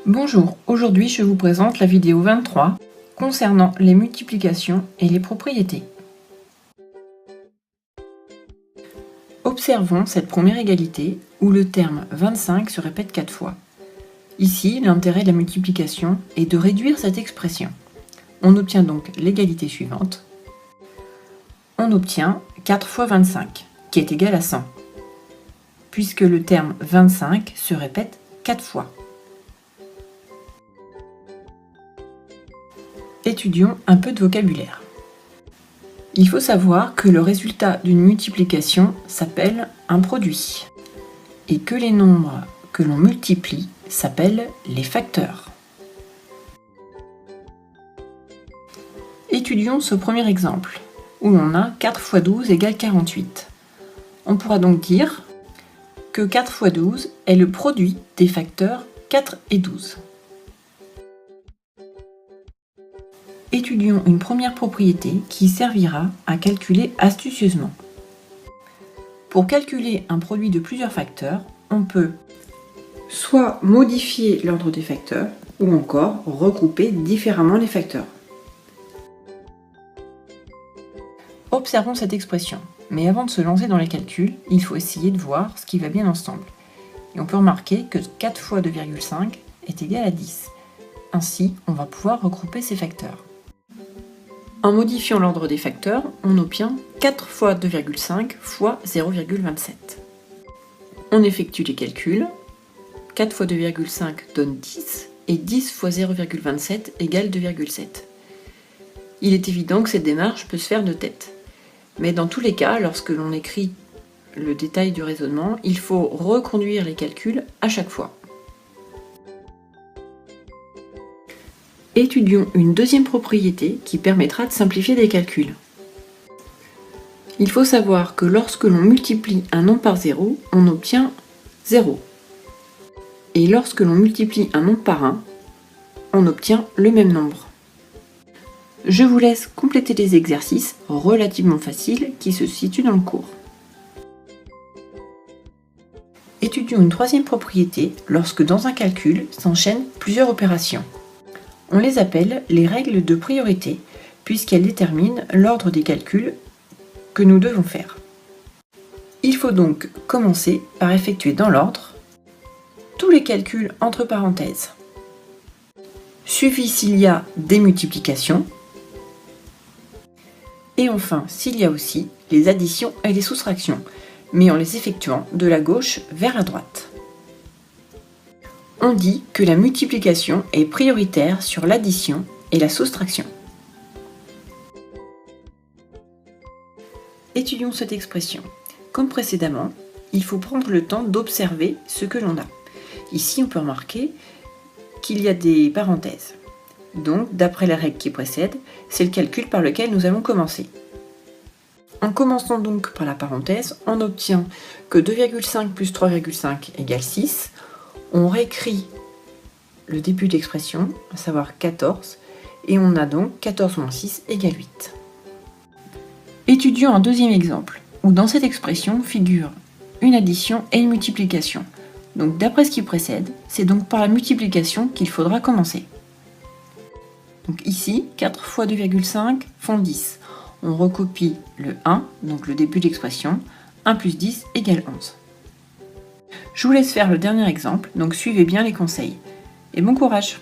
Bonjour, aujourd'hui je vous présente la vidéo 23 concernant les multiplications et les propriétés. Observons cette première égalité où le terme 25 se répète 4 fois. Ici, l'intérêt de la multiplication est de réduire cette expression. On obtient donc l'égalité suivante. On obtient 4 fois 25, qui est égal à 100, puisque le terme 25 se répète 4 fois. Étudions un peu de vocabulaire. Il faut savoir que le résultat d'une multiplication s'appelle un produit et que les nombres que l'on multiplie s'appellent les facteurs. Étudions ce premier exemple où l'on a 4 fois 12 égale 48. On pourra donc dire que 4 fois 12 est le produit des facteurs 4 et 12. Étudions une première propriété qui servira à calculer astucieusement. Pour calculer un produit de plusieurs facteurs, on peut soit modifier l'ordre des facteurs ou encore regrouper différemment les facteurs. Observons cette expression, mais avant de se lancer dans les calculs, il faut essayer de voir ce qui va bien ensemble. Et on peut remarquer que 4 fois 2,5 est égal à 10. Ainsi, on va pouvoir regrouper ces facteurs. En modifiant l'ordre des facteurs, on obtient 4 fois 2,5 fois 0,27. On effectue les calculs. 4 fois 2,5 donne 10 et 10 fois 0,27 égale 2,7. Il est évident que cette démarche peut se faire de tête. Mais dans tous les cas, lorsque l'on écrit le détail du raisonnement, il faut reconduire les calculs à chaque fois. Étudions une deuxième propriété qui permettra de simplifier des calculs. Il faut savoir que lorsque l'on multiplie un nombre par 0, on obtient 0. Et lorsque l'on multiplie un nombre par 1, on obtient le même nombre. Je vous laisse compléter les exercices relativement faciles qui se situent dans le cours. Étudions une troisième propriété lorsque dans un calcul s'enchaînent plusieurs opérations. On les appelle les règles de priorité, puisqu'elles déterminent l'ordre des calculs que nous devons faire. Il faut donc commencer par effectuer dans l'ordre tous les calculs entre parenthèses, suivi s'il y a des multiplications, et enfin s'il y a aussi les additions et les soustractions, mais en les effectuant de la gauche vers la droite. On dit que la multiplication est prioritaire sur l'addition et la soustraction. Étudions cette expression. Comme précédemment, il faut prendre le temps d'observer ce que l'on a. Ici, on peut remarquer qu'il y a des parenthèses. Donc, d'après la règle qui précède, c'est le calcul par lequel nous allons commencer. En commençant donc par la parenthèse, on obtient que 2,5 plus 3,5 égale 6. On réécrit le début de l'expression, à savoir 14, et on a donc 14 moins 6 égale 8. Étudions un deuxième exemple, où dans cette expression figure une addition et une multiplication. Donc d'après ce qui précède, c'est donc par la multiplication qu'il faudra commencer. Donc ici, 4 fois 2,5 font 10. On recopie le 1, donc le début de l'expression, 1 plus 10 égale 11. Je vous laisse faire le dernier exemple, donc suivez bien les conseils. Et bon courage!